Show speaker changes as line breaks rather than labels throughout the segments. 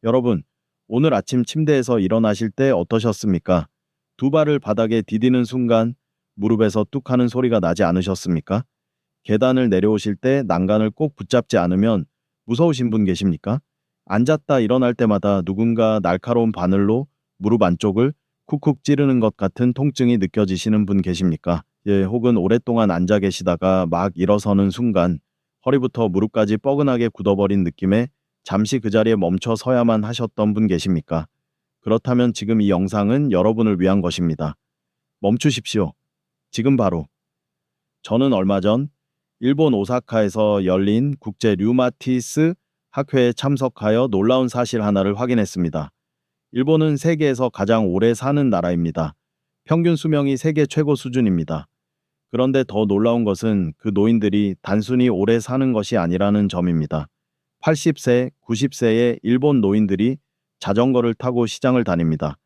여러분, 오늘 아침 침대에서 일어나실 때 어떠셨습니까? 두 발을 바닥에 디디는 순간 무릎에서 뚝 하는 소리가 나지 않으셨습니까? 계단을 내려오실 때 난간을 꼭 붙잡지 않으면 무서우신 분 계십니까? 앉았다 일어날 때마다 누군가 날카로운 바늘로 무릎 안쪽을 쿡쿡 찌르는 것 같은 통증이 느껴지시는 분 계십니까? 예, 혹은 오랫동안 앉아 계시다가 막 일어서는 순간 허리부터 무릎까지 뻐근하게 굳어버린 느낌에 잠시 그 자리에 멈춰 서야만 하셨던 분 계십니까? 그렇다면 지금 이 영상은 여러분을 위한 것입니다. 멈추십시오. 지금 바로. 저는 얼마 전 일본 오사카에서 열린 국제 류마티스 학회에 참석하여 놀라운 사실 하나를 확인했습니다. 일본은 세계에서 가장 오래 사는 나라입니다. 평균 수명이 세계 최고 수준입니다. 그런데 더 놀라운 것은 그 노인들이 단순히 오래 사는 것이 아니라는 점입니다. 80세, 90세의 일본 노인들이 자전거를 타고 시장을 다닙니다.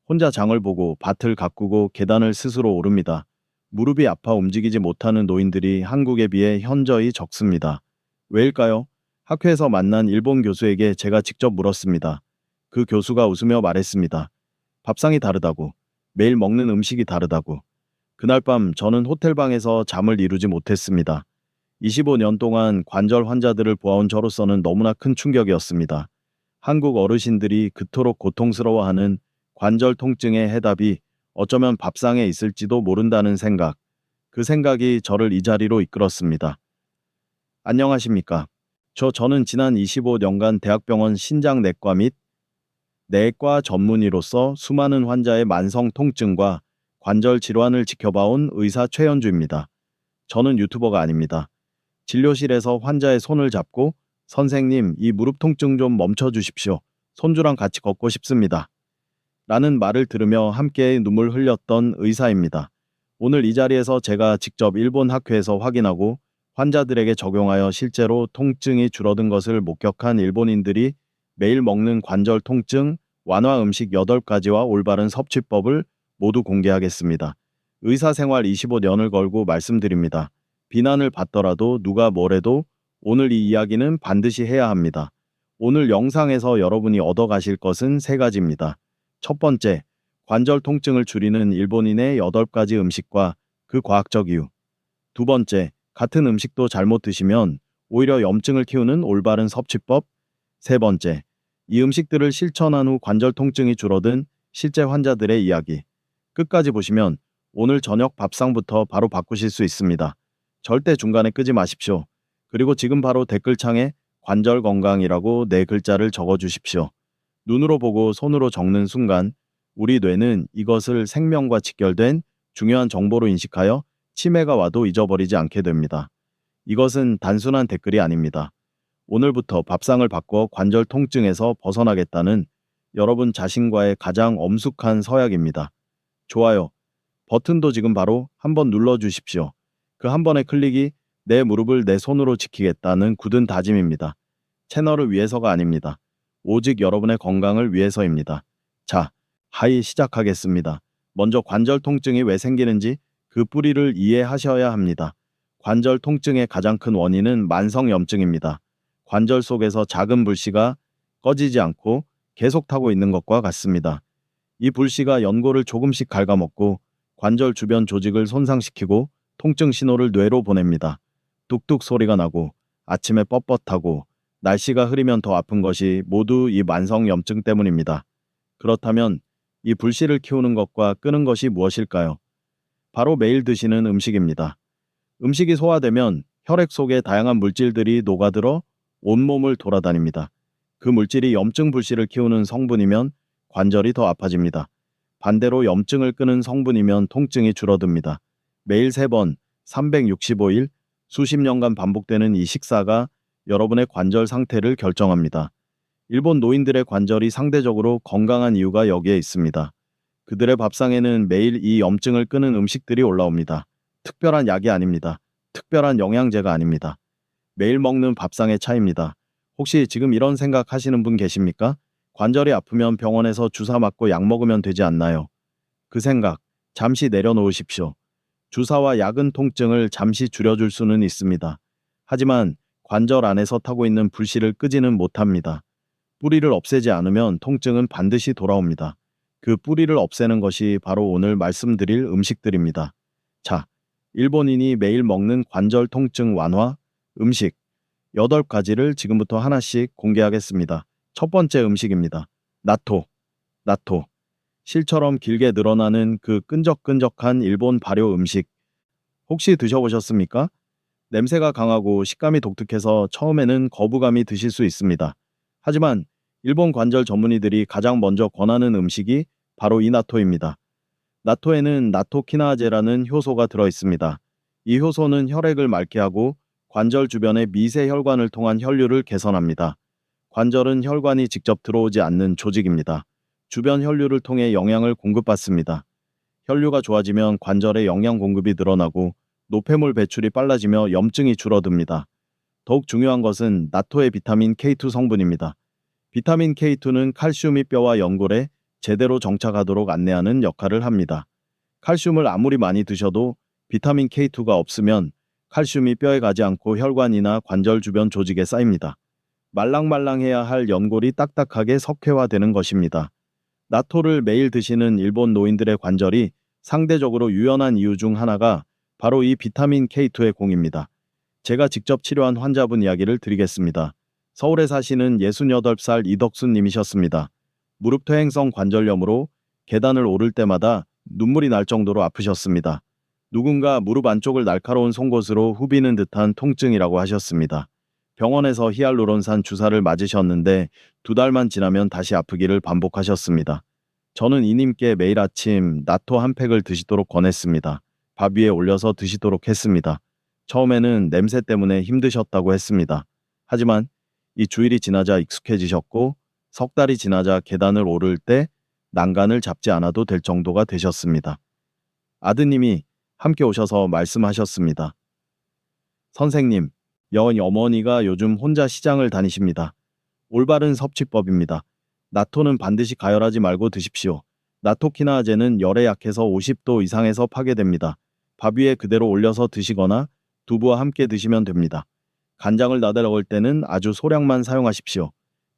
혼자 장을 보고 밭을 가꾸고 계단을 스스로 오릅니다. 무릎이 아파 움직이지 못하는 노인들이 한국에 비해 현저히 적습니다. 왜일까요? 학회에서 만난 일본 교수에게 제가 직접 물었습니다. 그 교수가 웃으며 말했습니다. 밥상이 다르다고. 매일 먹는 음식이 다르다고. 그날 밤 저는 호텔방에서 잠을 이루지 못했습니다. 25년 동안 관절 환자들을 보아온 저로서는 너무나 큰 충격이었습니다. 한국 어르신들이 그토록 고통스러워하는 관절 통증의 해답이 어쩌면 밥상에 있을지도 모른다는 생각. 그 생각이 저를 이 자리로 이끌었습니다. 안녕하십니까. 저는 지난 25년간 대학병원 신장내과 및 내과 전문의로서 수많은 환자의 만성 통증과 관절 질환을 지켜봐온 의사 최현주입니다. 저는 유튜버가 아닙니다. 진료실에서 환자의 손을 잡고 선생님, 이 무릎 통증 좀 멈춰 주십시오. 손주랑 같이 걷고 싶습니다. 라는 말을 들으며 함께 눈물 흘렸던 의사입니다. 오늘 이 자리에서 제가 직접 일본 학회에서 확인하고 환자들에게 적용하여 실제로 통증이 줄어든 것을 목격한 일본인들이 매일 먹는 관절 통증 완화 음식 8가지와 올바른 섭취법을 모두 공개하겠습니다. 의사 생활 25년을 걸고 말씀드립니다. 비난을 받더라도 누가 뭐래도 오늘 이 이야기는 반드시 해야 합니다. 오늘 영상에서 여러분이 얻어가실 것은 3가지입니다. 첫 번째, 관절 통증을 줄이는 일본인의 8가지 음식과 그 과학적 이유. 두 번째, 같은 음식도 잘못 드시면 오히려 염증을 키우는 올바른 섭취법. 세 번째, 이 음식들을 실천한 후 관절 통증이 줄어든 실제 환자들의 이야기. 끝까지 보시면 오늘 저녁 밥상부터 바로 바꾸실 수 있습니다. 절대 중간에 끄지 마십시오. 그리고 지금 바로 댓글창에 관절 건강이라고 4글자를 적어 주십시오. 눈으로 보고 손으로 적는 순간 우리 뇌는 이것을 생명과 직결된 중요한 정보로 인식하여 치매가 와도 잊어버리지 않게 됩니다. 이것은 단순한 댓글이 아닙니다. 오늘부터 밥상을 바꿔 관절 통증에서 벗어나겠다는 여러분 자신과의 가장 엄숙한 서약입니다. 좋아요 버튼도 지금 바로 한번 눌러주십시오. 그 한 번의 클릭이 내 무릎을 내 손으로 지키겠다는 굳은 다짐입니다. 채널을 위해서가 아닙니다. 오직 여러분의 건강을 위해서입니다. 자, 시작하겠습니다. 먼저 관절 통증이 왜 생기는지 그 뿌리를 이해하셔야 합니다. 관절 통증의 가장 큰 원인은 만성염증입니다. 관절 속에서 작은 불씨가 꺼지지 않고 계속 타고 있는 것과 같습니다. 이 불씨가 연골을 조금씩 갉아먹고 관절 주변 조직을 손상시키고 통증 신호를 뇌로 보냅니다. 뚝뚝 소리가 나고 아침에 뻣뻣하고 날씨가 흐리면 더 아픈 것이 모두 이 만성염증 때문입니다. 그렇다면 이 불씨를 키우는 것과 끄는 것이 무엇일까요? 바로 매일 드시는 음식입니다. 음식이 소화되면 혈액 속에 다양한 물질들이 녹아들어 온몸을 돌아다닙니다. 그 물질이 염증 불씨를 키우는 성분이면 관절이 더 아파집니다. 반대로 염증을 끄는 성분이면 통증이 줄어듭니다. 매일 3번, 365일, 수십 년간 반복되는 이 식사가 여러분의 관절 상태를 결정합니다. 일본 노인들의 관절이 상대적으로 건강한 이유가 여기에 있습니다. 그들의 밥상에는 매일 이 염증을 끄는 음식들이 올라옵니다. 특별한 약이 아닙니다. 특별한 영양제가 아닙니다. 매일 먹는 밥상의 차이입니다. 혹시 지금 이런 생각 하시는 분 계십니까? 관절이 아프면 병원에서 주사 맞고 약 먹으면 되지 않나요? 그 생각, 잠시 내려놓으십시오. 주사와 약은 통증을 잠시 줄여줄 수는 있습니다. 하지만 관절 안에서 타고 있는 불씨를 끄지는 못합니다. 뿌리를 없애지 않으면 통증은 반드시 돌아옵니다. 그 뿌리를 없애는 것이 바로 오늘 말씀드릴 음식들입니다. 자, 일본인이 매일 먹는 관절 통증 완화 음식 8가지를 지금부터 하나씩 공개하겠습니다. 첫 번째 음식입니다. 나토. 나토. 실처럼 길게 늘어나는 그 끈적끈적한 일본 발효 음식. 혹시 드셔보셨습니까? 냄새가 강하고 식감이 독특해서 처음에는 거부감이 드실 수 있습니다. 하지만 일본 관절 전문의들이 가장 먼저 권하는 음식이 바로 이 나토입니다. 나토에는 나토키나제라는 효소가 들어 있습니다. 이 효소는 혈액을 맑게 하고 관절 주변의 미세 혈관을 통한 혈류를 개선합니다. 관절은 혈관이 직접 들어오지 않는 조직입니다. 주변 혈류를 통해 영양을 공급받습니다. 혈류가 좋아지면 관절의 영양 공급이 늘어나고 노폐물 배출이 빨라지며 염증이 줄어듭니다. 더욱 중요한 것은 나토의 비타민 K2 성분입니다. 비타민 K2는 칼슘이 뼈와 연골에 제대로 정착하도록 안내하는 역할을 합니다. 칼슘을 아무리 많이 드셔도 비타민 K2가 없으면 칼슘이 뼈에 가지 않고 혈관이나 관절 주변 조직에 쌓입니다. 말랑말랑해야 할 연골이 딱딱하게 석회화되는 것입니다. 나토를 매일 드시는 일본 노인들의 관절이 상대적으로 유연한 이유 중 하나가 바로 이 비타민 K2의 공입니다. 제가 직접 치료한 환자분 이야기를 드리겠습니다. 서울에 사시는 68살 이덕순 님이셨습니다. 무릎 퇴행성 관절염으로 계단을 오를 때마다 눈물이 날 정도로 아프셨습니다. 누군가 무릎 안쪽을 날카로운 송곳으로 후비는 듯한 통증이라고 하셨습니다. 병원에서 히알루론산 주사를 맞으셨는데 2달만 지나면 다시 아프기를 반복하셨습니다. 저는 이님께 매일 아침 나토 한 팩을 드시도록 권했습니다. 밥 위에 올려서 드시도록 했습니다. 처음에는 냄새 때문에 힘드셨다고 했습니다. 하지만 이 주일이 지나자 익숙해지셨고 석 달이 지나자 계단을 오를 때 난간을 잡지 않아도 될 정도가 되셨습니다. 아드님이 함께 오셔서 말씀하셨습니다. 선생님, 어머니가 요즘 혼자 시장을 다니십니다. 올바른 섭취법입니다. 나토는 반드시 가열하지 말고 드십시오. 나토키나제는 열에 약해서 50도 이상에서 파괴됩니다. 밥 위에 그대로 올려서 드시거나 두부와 함께 드시면 됩니다. 간장을 나대어 먹을 때는 아주 소량만 사용하십시오.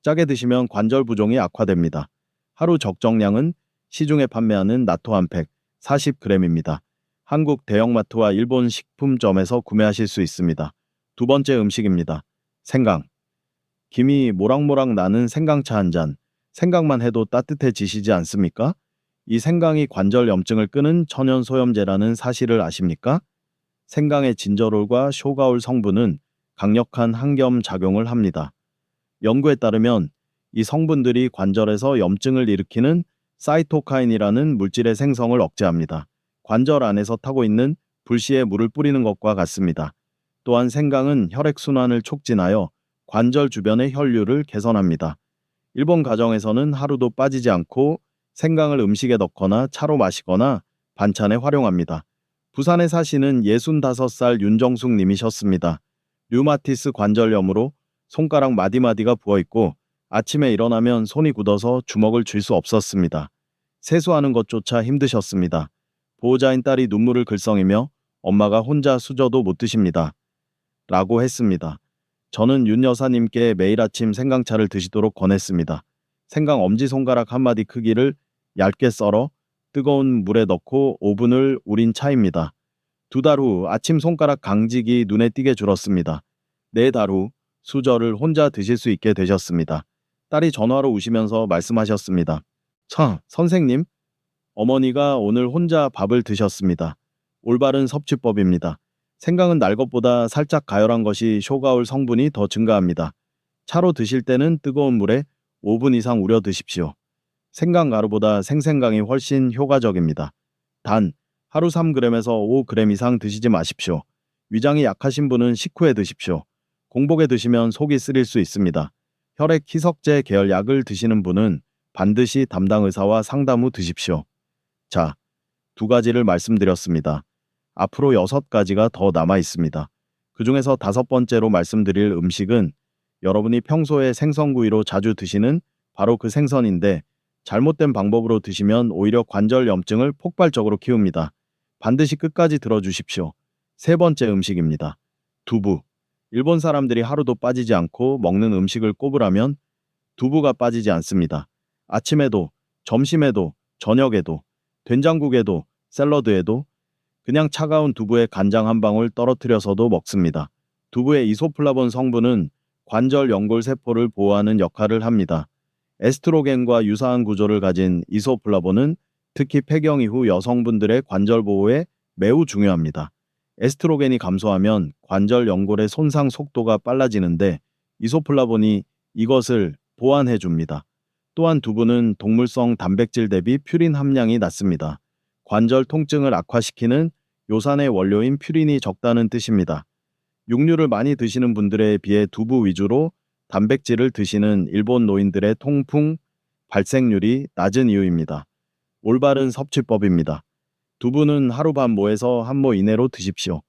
짜게 드시면 관절 부종이 악화됩니다. 하루 적정량은 시중에 판매하는 나토 한 팩 40g입니다. 한국 대형마트와 일본 식품점에서 구매하실 수 있습니다. 두 번째 음식입니다. 생강. 김이 모락모락 나는 생강차 한 잔. 생각만 해도 따뜻해지시지 않습니까? 이 생강이 관절 염증을 끄는 천연 소염제라는 사실을 아십니까? 생강의 진저롤과 쇼가올 성분은 강력한 항염 작용을 합니다. 연구에 따르면 이 성분들이 관절에서 염증을 일으키는 사이토카인이라는 물질의 생성을 억제합니다. 관절 안에서 타고 있는 불시에 물을 뿌리는 것과 같습니다. 또한 생강은 혈액순환을 촉진하여 관절 주변의 혈류를 개선합니다. 일본 가정에서는 하루도 빠지지 않고 생강을 음식에 넣거나 차로 마시거나 반찬에 활용합니다. 부산에 사시는 65살 윤정숙 님이셨습니다. 류마티스 관절염으로 손가락 마디마디가 부어있고 아침에 일어나면 손이 굳어서 주먹을 쥘 수 없었습니다. 세수하는 것조차 힘드셨습니다. 보호자인 딸이 눈물을 글썽이며 엄마가 혼자 수저도 못 드십니다. 라고 했습니다. 저는 윤 여사님께 매일 아침 생강차를 드시도록 권했습니다. 생강 엄지손가락 한 마디 크기를 얇게 썰어 뜨거운 물에 넣고 오븐을 우린 차입니다. 2달 후 아침 손가락 강직이 눈에 띄게 줄었습니다. 4달 후 수저를 혼자 드실 수 있게 되셨습니다. 딸이 전화로 우시면서 말씀하셨습니다. 선생님, 어머니가 오늘 혼자 밥을 드셨습니다. 올바른 섭취법입니다. 생강은 날 것보다 살짝 가열한 것이 쇼가올 성분이 더 증가합니다. 차로 드실 때는 뜨거운 물에 5분 이상 우려 드십시오. 생강 가루보다 생생강이 훨씬 효과적입니다. 단, 하루 3g에서 5g 이상 드시지 마십시오. 위장이 약하신 분은 식후에 드십시오. 공복에 드시면 속이 쓰릴 수 있습니다. 혈액 희석제 계열 약을 드시는 분은 반드시 담당 의사와 상담 후 드십시오. 자, 2가지를 말씀드렸습니다. 앞으로 6가지가 더 남아 있습니다. 그 중에서 5번째로 말씀드릴 음식은 여러분이 평소에 생선구이로 자주 드시는 바로 그 생선인데 잘못된 방법으로 드시면 오히려 관절 염증을 폭발적으로 키웁니다. 반드시 끝까지 들어주십시오. 3번째 음식입니다. 두부. 일본 사람들이 하루도 빠지지 않고 먹는 음식을 꼽으라면 두부가 빠지지 않습니다. 아침에도, 점심에도, 저녁에도, 된장국에도, 샐러드에도, 그냥 차가운 두부에 간장 한 방울 떨어뜨려서도 먹습니다. 두부의 이소플라본 성분은 관절 연골 세포를 보호하는 역할을 합니다. 에스트로겐과 유사한 구조를 가진 이소플라본은 특히 폐경 이후 여성분들의 관절 보호에 매우 중요합니다. 에스트로겐이 감소하면 관절 연골의 손상 속도가 빨라지는데 이소플라본이 이것을 보완해 줍니다. 또한 두부는 동물성 단백질 대비 퓨린 함량이 낮습니다. 관절 통증을 악화시키는 요산의 원료인 퓨린이 적다는 뜻입니다. 육류를 많이 드시는 분들에 비해 두부 위주로 단백질을 드시는 일본 노인들의 통풍 발생률이 낮은 이유입니다. 올바른 섭취법입니다. 두부는 하루 반 모에서 한 모 이내로 드십시오.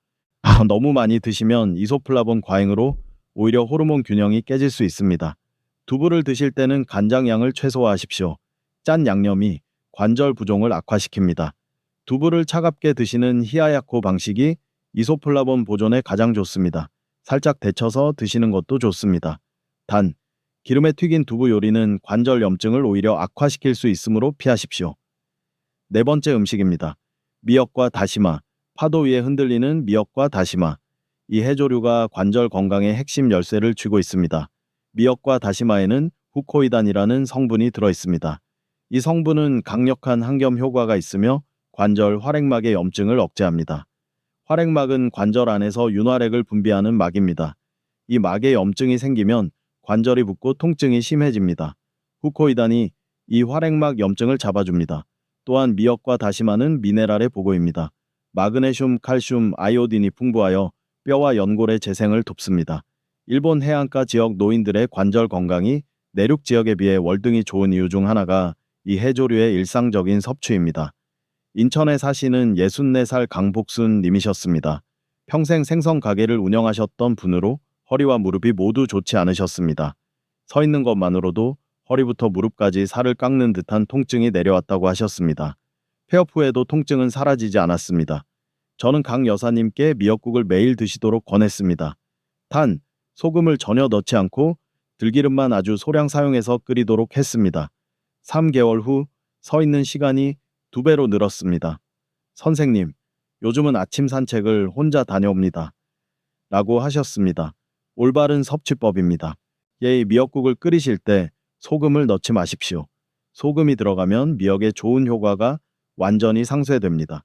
너무 많이 드시면 이소플라본 과잉으로 오히려 호르몬 균형이 깨질 수 있습니다. 두부를 드실 때는 간장량을 최소화하십시오. 짠 양념이 관절 부종을 악화시킵니다. 두부를 차갑게 드시는 히야야코 방식이 이소플라본 보존에 가장 좋습니다. 살짝 데쳐서 드시는 것도 좋습니다. 단, 기름에 튀긴 두부 요리는 관절 염증을 오히려 악화시킬 수 있으므로 피하십시오. 네 번째 음식입니다. 미역과 다시마, 파도 위에 흔들리는 미역과 다시마. 이 해조류가 관절 건강의 핵심 열쇠를 쥐고 있습니다. 미역과 다시마에는 후코이단이라는 성분이 들어있습니다. 이 성분은 강력한 항염 효과가 있으며 관절 활액막의 염증을 억제합니다. 활액막은 관절 안에서 윤활액을 분비하는 막입니다. 이 막에 염증이 생기면 관절이 붓고 통증이 심해집니다. 후코이단이 이 활액막 염증을 잡아줍니다. 또한 미역과 다시마는 미네랄의 보고입니다. 마그네슘, 칼슘, 아이오딘이 풍부하여 뼈와 연골의 재생을 돕습니다. 일본 해안가 지역 노인들의 관절 건강이 내륙 지역에 비해 월등히 좋은 이유 중 하나가 이 해조류의 일상적인 섭취입니다. 인천에 사시는 64살 강복순 님이셨습니다. 평생 생선 가게를 운영하셨던 분으로 허리와 무릎이 모두 좋지 않으셨습니다. 서 있는 것만으로도 허리부터 무릎까지 살을 깎는 듯한 통증이 내려왔다고 하셨습니다. 폐업 후에도 통증은 사라지지 않았습니다. 저는 강 여사님께 미역국을 매일 드시도록 권했습니다. 단, 소금을 전혀 넣지 않고 들기름만 아주 소량 사용해서 끓이도록 했습니다. 3개월 후 서 있는 시간이 2배로 늘었습니다. 선생님, 요즘은 아침 산책을 혼자 다녀옵니다. 라고 하셨습니다. 올바른 섭취법입니다. 미역국을 끓이실 때 소금을 넣지 마십시오. 소금이 들어가면 미역의 좋은 효과가 완전히 상쇄됩니다.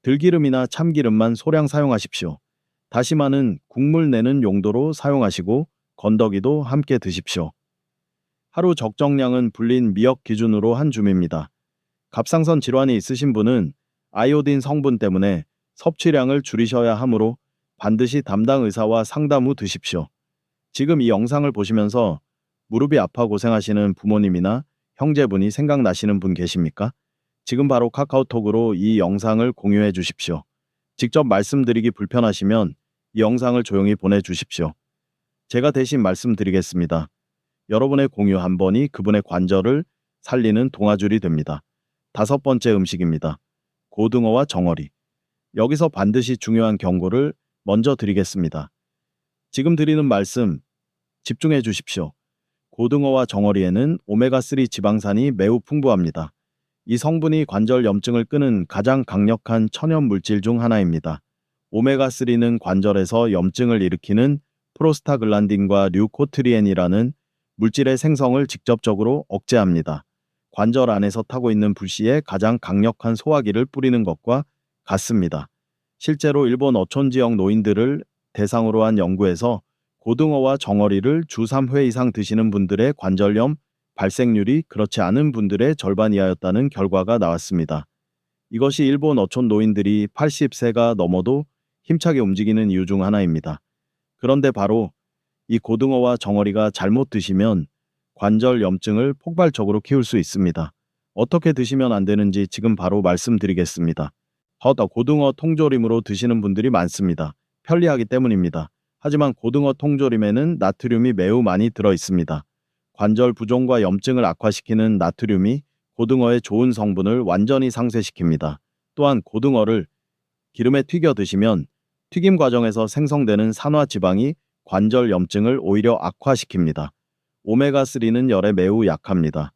들기름이나 참기름만 소량 사용하십시오. 다시마는 국물 내는 용도로 사용하시고 건더기도 함께 드십시오. 하루 적정량은 불린 미역 기준으로 한 줌입니다. 갑상선 질환이 있으신 분은 아이오딘 성분 때문에 섭취량을 줄이셔야 하므로 반드시 담당 의사와 상담 후 드십시오. 지금 이 영상을 보시면서 무릎이 아파 고생하시는 부모님이나 형제분이 생각나시는 분 계십니까? 지금 바로 카카오톡으로 이 영상을 공유해 주십시오. 직접 말씀드리기 불편하시면 이 영상을 조용히 보내주십시오. 제가 대신 말씀드리겠습니다. 여러분의 공유 한 번이 그분의 관절을 살리는 동아줄이 됩니다. 5번째 음식입니다. 고등어와 정어리. 여기서 반드시 중요한 경고를 먼저 드리겠습니다. 지금 드리는 말씀 집중해 주십시오. 고등어와 정어리에는 오메가3 지방산이 매우 풍부합니다. 이 성분이 관절 염증을 끄는 가장 강력한 천연 물질 중 하나입니다. 오메가3는 관절에서 염증을 일으키는 프로스타글란딘과 류코트리엔이라는 물질의 생성을 직접적으로 억제합니다. 관절 안에서 타고 있는 불씨에 가장 강력한 소화기를 뿌리는 것과 같습니다. 실제로 일본 어촌 지역 노인들을 대상으로 한 연구에서 고등어와 정어리를 주 3회 이상 드시는 분들의 관절염 발생률이 그렇지 않은 분들의 절반 이하였다는 결과가 나왔습니다. 이것이 일본 어촌 노인들이 80세가 넘어도 힘차게 움직이는 이유 중 하나입니다. 그런데 바로 이 고등어와 정어리가 잘못 드시면 관절 염증을 폭발적으로 키울 수 있습니다. 어떻게 드시면 안 되는지 지금 바로 말씀드리겠습니다. 고등어 통조림으로 드시는 분들이 많습니다. 편리하기 때문입니다. 하지만 고등어 통조림에는 나트륨이 매우 많이 들어 있습니다. 관절 부종과 염증을 악화시키는 나트륨이 고등어의 좋은 성분을 완전히 상쇄시킵니다. 또한 고등어를 기름에 튀겨 드시면 튀김 과정에서 생성되는 산화 지방이 관절 염증을 오히려 악화시킵니다. 오메가3는 열에 매우 약합니다.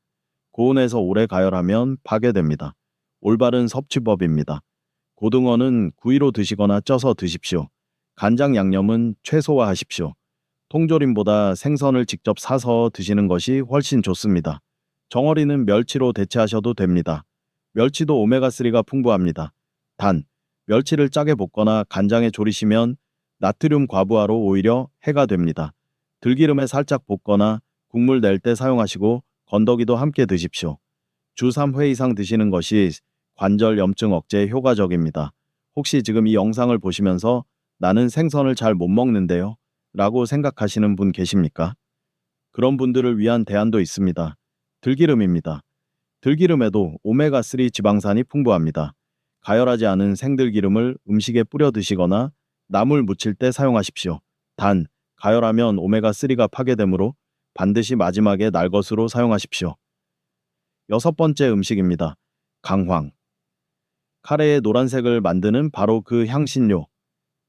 고온에서 오래 가열하면 파괴됩니다. 올바른 섭취법입니다. 고등어는 구이로 드시거나 쪄서 드십시오. 간장 양념은 최소화하십시오. 통조림보다 생선을 직접 사서 드시는 것이 훨씬 좋습니다. 정어리는 멸치로 대체하셔도 됩니다. 멸치도 오메가3가 풍부합니다. 단, 멸치를 짜게 볶거나 간장에 졸이시면 나트륨 과부하로 오히려 해가 됩니다. 들기름에 살짝 볶거나 국물 낼 때 사용하시고 건더기도 함께 드십시오. 주 3회 이상 드시는 것이 관절 염증 억제에 효과적입니다. 혹시 지금 이 영상을 보시면서 나는 생선을 잘 못 먹는데요 라고 생각하시는 분 계십니까? 그런 분들을 위한 대안도 있습니다. 들기름입니다. 들기름에도 오메가3 지방산이 풍부합니다. 가열하지 않은 생들기름을 음식에 뿌려 드시거나 나물 무칠 때 사용하십시오. 단, 가열하면 오메가3가 파괴되므로 반드시 마지막에 날 것으로 사용하십시오. 여섯 번째 음식입니다. 강황. 카레의 노란색을 만드는 바로 그 향신료,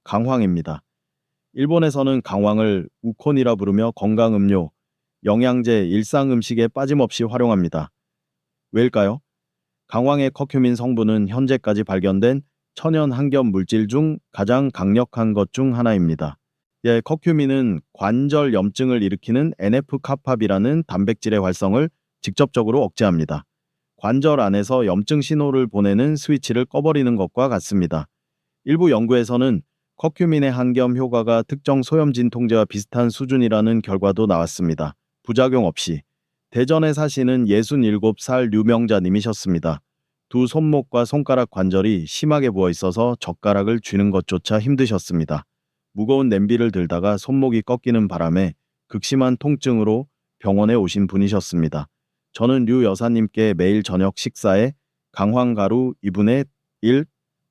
강황입니다. 일본에서는 강황을 우콘이라 부르며 건강음료, 영양제, 일상음식에 빠짐없이 활용합니다. 왜일까요? 강황의 커큐민 성분은 현재까지 발견된 천연 항균 물질 중 가장 강력한 것 중 하나입니다. 커큐민은 관절 염증을 일으키는 NF-카팝이라는 단백질의 활성을 직접적으로 억제합니다. 관절 안에서 염증 신호를 보내는 스위치를 꺼버리는 것과 같습니다. 일부 연구에서는 커큐민의 항염 효과가 특정 소염 진통제와 비슷한 수준이라는 결과도 나왔습니다. 부작용 없이. 대전에 사시는 67살 유명자님이셨습니다. 두 손목과 손가락 관절이 심하게 부어 있어서 젓가락을 쥐는 것조차 힘드셨습니다. 무거운 냄비를 들다가 손목이 꺾이는 바람에 극심한 통증으로 병원에 오신 분이셨습니다. 저는 류 여사님께 매일 저녁 식사에 강황가루 2분의 1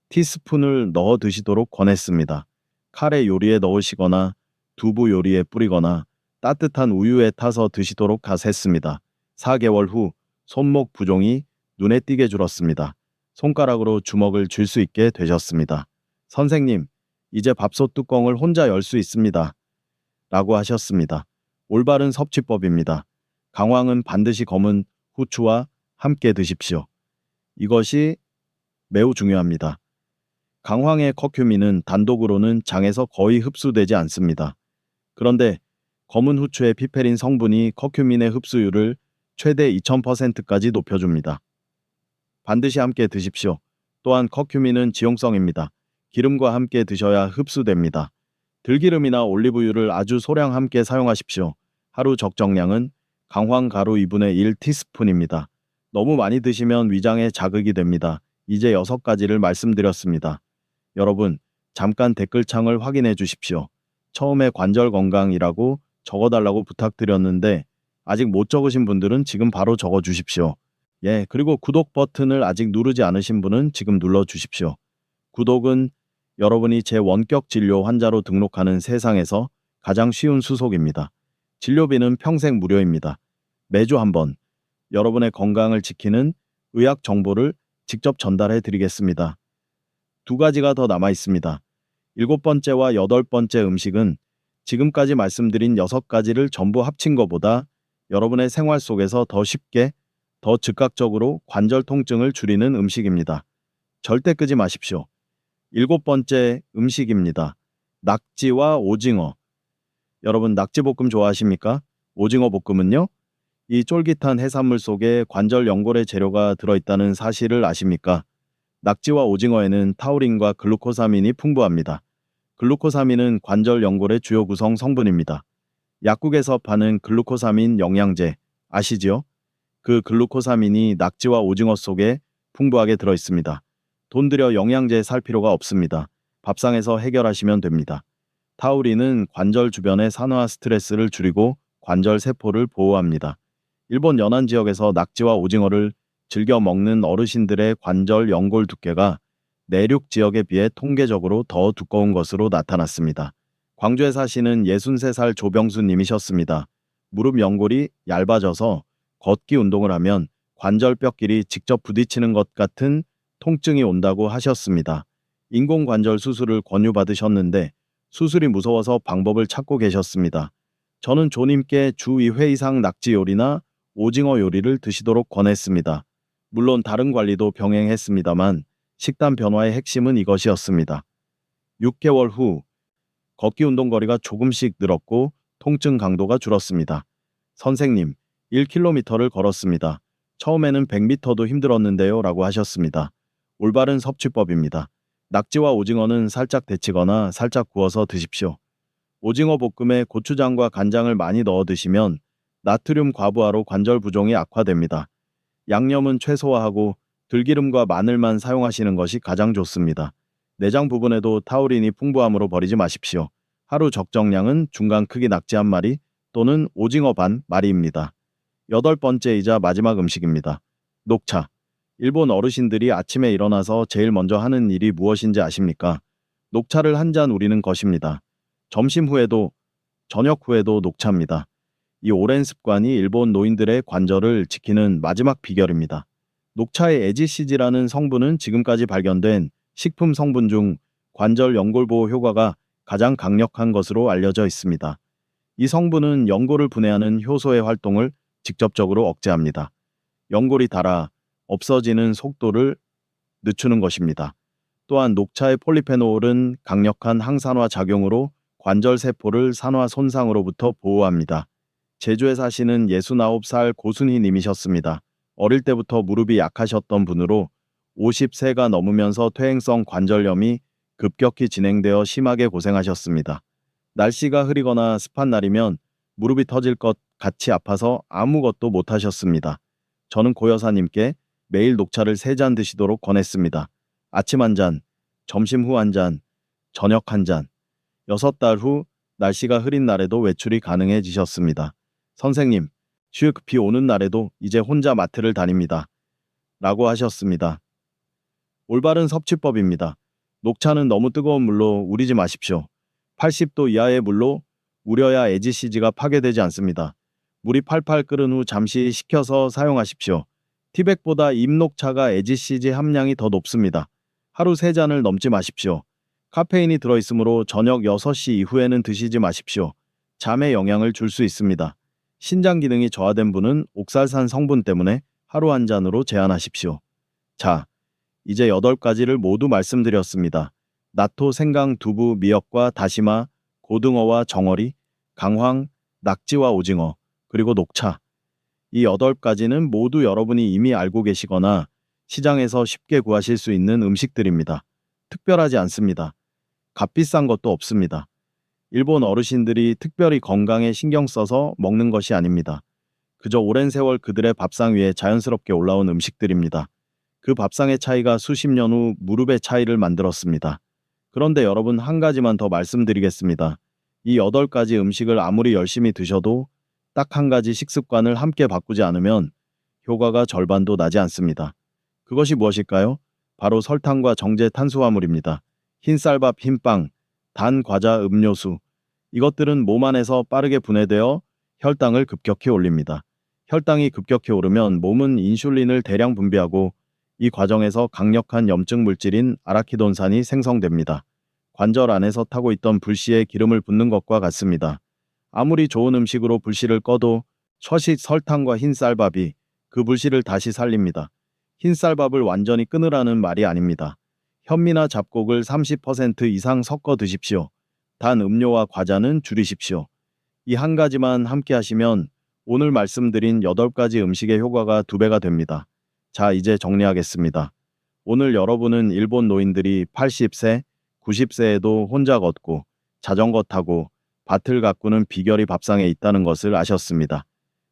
티스푼을 넣어 드시도록 권했습니다. 카레 요리에 넣으시거나 두부 요리에 뿌리거나 따뜻한 우유에 타서 드시도록 하셨습니다. 4개월 후 손목 부종이 눈에 띄게 줄었습니다. 손가락으로 주먹을 쥘 수 있게 되셨습니다. 선생님, 이제 밥솥 뚜껑을 혼자 열 수 있습니다. 라고 하셨습니다. 올바른 섭취법입니다. 강황은 반드시 검은 후추와 함께 드십시오. 이것이 매우 중요합니다. 강황의 커큐민은 단독으로는 장에서 거의 흡수되지 않습니다. 그런데 검은 후추의 피페린 성분이 커큐민의 흡수율을 최대 2000%까지 높여줍니다. 반드시 함께 드십시오. 또한 커큐민은 지용성입니다. 기름과 함께 드셔야 흡수됩니다. 들기름이나 올리브유를 아주 소량 함께 사용하십시오. 하루 적정량은 강황 가루 2분의 1 티스푼입니다. 너무 많이 드시면 위장에 자극이 됩니다. 이제 6가지를 말씀드렸습니다. 여러분, 잠깐 댓글창을 확인해 주십시오. 처음에 관절 건강이라고 적어달라고 부탁드렸는데 아직 못 적으신 분들은 지금 바로 적어 주십시오. 그리고 구독 버튼을 아직 누르지 않으신 분은 지금 눌러 주십시오. 구독은 여러분이 제 원격 진료 환자로 등록하는 세상에서 가장 쉬운 수속입니다. 진료비는 평생 무료입니다. 매주 한 번 여러분의 건강을 지키는 의학 정보를 직접 전달해 드리겠습니다. 2가지가 더 남아 있습니다. 7번째와 8번째 음식은 지금까지 말씀드린 6가지를 전부 합친 것보다 여러분의 생활 속에서 더 쉽게, 더 즉각적으로 관절 통증을 줄이는 음식입니다. 절대 끄지 마십시오. 7번째 음식입니다. 낙지와 오징어. 여러분, 낙지볶음 좋아하십니까? 오징어 볶음은요? 이 쫄깃한 해산물 속에 관절 연골의 재료가 들어있다는 사실을 아십니까? 낙지와 오징어에는 타우린과 글루코사민이 풍부합니다. 글루코사민은 관절 연골의 주요 구성 성분입니다. 약국에서 파는 글루코사민 영양제 아시지요? 그 글루코사민이 낙지와 오징어 속에 풍부하게 들어있습니다. 돈 들여 영양제 살 필요가 없습니다. 밥상에서 해결하시면 됩니다. 타우린은 관절 주변의 산화 스트레스를 줄이고 관절 세포를 보호합니다. 일본 연안 지역에서 낙지와 오징어를 즐겨 먹는 어르신들의 관절 연골 두께가 내륙 지역에 비해 통계적으로 더 두꺼운 것으로 나타났습니다. 광주에 사시는 63살 조병수 님이셨습니다. 무릎 연골이 얇아져서 걷기 운동을 하면 관절뼈끼리 직접 부딪히는 것 같은 통증이 온다고 하셨습니다. 인공관절 수술을 권유받으셨는데 수술이 무서워서 방법을 찾고 계셨습니다. 저는 조님께 주 2회 이상 낙지 요리나 오징어 요리를 드시도록 권했습니다. 물론 다른 관리도 병행했습니다만 식단 변화의 핵심은 이것이었습니다. 6개월 후 걷기 운동거리가 조금씩 늘었고 통증 강도가 줄었습니다. 선생님, 1km를 걸었습니다. 처음에는 100m도 힘들었는데요 라고 하셨습니다. 올바른 섭취법입니다. 낙지와 오징어는 살짝 데치거나 살짝 구워서 드십시오. 오징어 볶음에 고추장과 간장을 많이 넣어 드시면 나트륨 과부하로 관절 부종이 악화됩니다. 양념은 최소화하고 들기름과 마늘만 사용하시는 것이 가장 좋습니다. 내장 부분에도 타우린이 풍부함으로 버리지 마십시오. 하루 적정량은 중간 크기 낙지 한 마리 또는 오징어 반 마리입니다. 8번째이자 마지막 음식입니다. 녹차. 일본 어르신들이 아침에 일어나서 제일 먼저 하는 일이 무엇인지 아십니까? 녹차를 한 잔 우리는 것입니다. 점심 후에도 저녁 후에도 녹차입니다. 이 오랜 습관이 일본 노인들의 관절을 지키는 마지막 비결입니다. 녹차의 에지시지라는 성분은 지금까지 발견된 식품 성분 중 관절 연골 보호 효과가 가장 강력한 것으로 알려져 있습니다. 이 성분은 연골을 분해하는 효소의 활동을 직접적으로 억제합니다. 연골이 닳아 없어지는 속도를 늦추는 것입니다. 또한 녹차의 폴리페놀은 강력한 항산화 작용으로 관절 세포를 산화 손상으로부터 보호합니다. 제주에 사시는 69살 고순희 님이셨습니다. 어릴 때부터 무릎이 약하셨던 분으로 50세가 넘으면서 퇴행성 관절염이 급격히 진행되어 심하게 고생하셨습니다. 날씨가 흐리거나 습한 날이면 무릎이 터질 것 같이 아파서 아무것도 못하셨습니다. 저는 고여사님께 매일 녹차를 3잔 드시도록 권했습니다. 아침 한 잔, 점심 후 한 잔, 저녁 한 잔. 6달 후 날씨가 흐린 날에도 외출이 가능해지셨습니다. 선생님, 슈익 비 오는 날에도 이제 혼자 마트를 다닙니다. 라고 하셨습니다. 올바른 섭취법입니다. 녹차는 너무 뜨거운 물로 우리지 마십시오. 80도 이하의 물로 우려야 에지시지가 파괴되지 않습니다. 물이 팔팔 끓은 후 잠시 식혀서 사용하십시오. 티백보다 잎녹차가 에지시지 함량이 더 높습니다. 하루 3잔을 넘지 마십시오. 카페인이 들어있으므로 저녁 6시 이후에는 드시지 마십시오. 잠에 영향을 줄 수 있습니다. 신장 기능이 저하된 분은 옥살산 성분 때문에 하루 한 잔으로 제한하십시오. 자, 이제 8가지를 모두 말씀드렸습니다. 나토, 생강, 두부, 미역과 다시마, 고등어와 정어리, 강황, 낙지와 오징어, 그리고 녹차. 이 8가지는 모두 여러분이 이미 알고 계시거나 시장에서 쉽게 구하실 수 있는 음식들입니다. 특별하지 않습니다. 값비싼 것도 없습니다. 일본 어르신들이 특별히 건강에 신경 써서 먹는 것이 아닙니다. 그저 오랜 세월 그들의 밥상 위에 자연스럽게 올라온 음식들입니다. 그 밥상의 차이가 수십 년 후 무릎의 차이를 만들었습니다. 그런데 여러분, 한 가지만 더 말씀드리겠습니다. 이 8가지 음식을 아무리 열심히 드셔도 딱 한 가지 식습관을 함께 바꾸지 않으면 효과가 절반도 나지 않습니다. 그것이 무엇일까요? 바로 설탕과 정제 탄수화물입니다. 흰쌀밥, 흰빵, 단 과자, 음료수. 이것들은 몸 안에서 빠르게 분해되어 혈당을 급격히 올립니다. 혈당이 급격히 오르면 몸은 인슐린을 대량 분비하고 이 과정에서 강력한 염증 물질인 아라키돈산이 생성됩니다. 관절 안에서 타고 있던 불씨에 기름을 붓는 것과 같습니다. 아무리 좋은 음식으로 불씨를 꺼도 처식 설탕과 흰쌀밥이 그 불씨를 다시 살립니다. 흰쌀밥을 완전히 끊으라는 말이 아닙니다. 현미나 잡곡을 30% 이상 섞어 드십시오. 단 음료와 과자는 줄이십시오. 이 한 가지만 함께 하시면 오늘 말씀드린 8가지 음식의 효과가 2배가 됩니다. 자, 이제 정리하겠습니다. 오늘 여러분은 일본 노인들이 80세, 90세에도 혼자 걷고 자전거 타고 밭을 가꾸는 비결이 밥상에 있다는 것을 아셨습니다.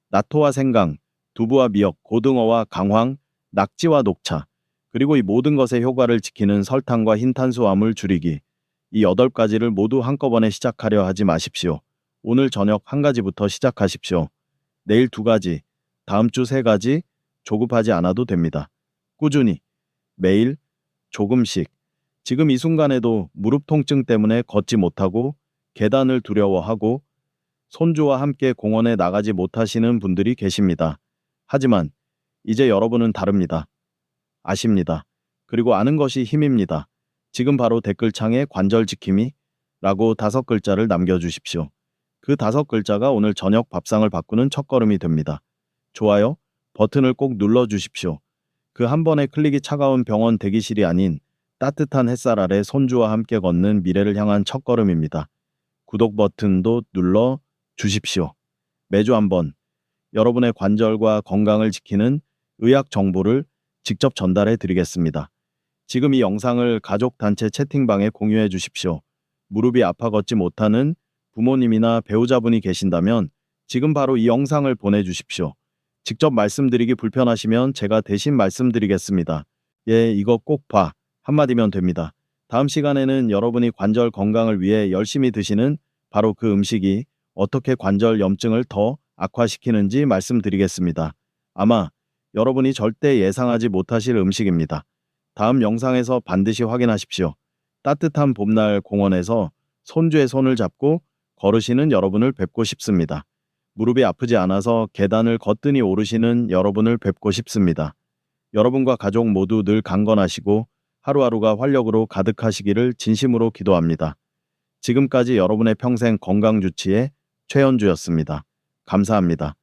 나토와 생강, 두부와 미역, 고등어와 강황, 낙지와 녹차, 그리고 이 모든 것의 효과를 지키는 설탕과 흰 탄수화물 줄이기. 이 8가지를 모두 한꺼번에 시작하려 하지 마십시오. 오늘 저녁 한 가지부터 시작하십시오. 내일 2가지, 다음 주 3가지, 조급하지 않아도 됩니다. 꾸준히, 매일, 조금씩. 지금 이 순간에도 무릎 통증 때문에 걷지 못하고 계단을 두려워하고 손주와 함께 공원에 나가지 못하시는 분들이 계십니다. 하지만 이제 여러분은 다릅니다. 아십니다. 그리고 아는 것이 힘입니다. 지금 바로 댓글창에 관절 지킴이 라고 5글자를 남겨주십시오. 그 5글자가 오늘 저녁 밥상을 바꾸는 첫걸음이 됩니다. 좋아요 버튼을 꼭 눌러주십시오. 그 한 번의 클릭이 차가운 병원 대기실이 아닌 따뜻한 햇살 아래 손주와 함께 걷는 미래를 향한 첫걸음입니다. 구독 버튼도 눌러 주십시오. 매주 한번 여러분의 관절과 건강을 지키는 의학 정보를 직접 전달해 드리겠습니다. 지금 이 영상을 가족 단체 채팅방에 공유해 주십시오. 무릎이 아파 걷지 못하는 부모님이나 배우자분이 계신다면 지금 바로 이 영상을 보내주십시오. 직접 말씀드리기 불편하시면 제가 대신 말씀드리겠습니다. 예, 이거 꼭 봐. 한마디면 됩니다. 다음 시간에는 여러분이 관절 건강을 위해 열심히 드시는 바로 그 음식이 어떻게 관절 염증을 더 악화시키는지 말씀드리겠습니다. 아마 여러분이 절대 예상하지 못하실 음식입니다. 다음 영상에서 반드시 확인하십시오. 따뜻한 봄날 공원에서 손주의 손을 잡고 걸으시는 여러분을 뵙고 싶습니다. 무릎이 아프지 않아서 계단을 거뜬히 오르시는 여러분을 뵙고 싶습니다. 여러분과 가족 모두 늘 강건하시고 하루하루가 활력으로 가득하시기를 진심으로 기도합니다. 지금까지 여러분의 평생 건강주치의 최현주였습니다. 감사합니다.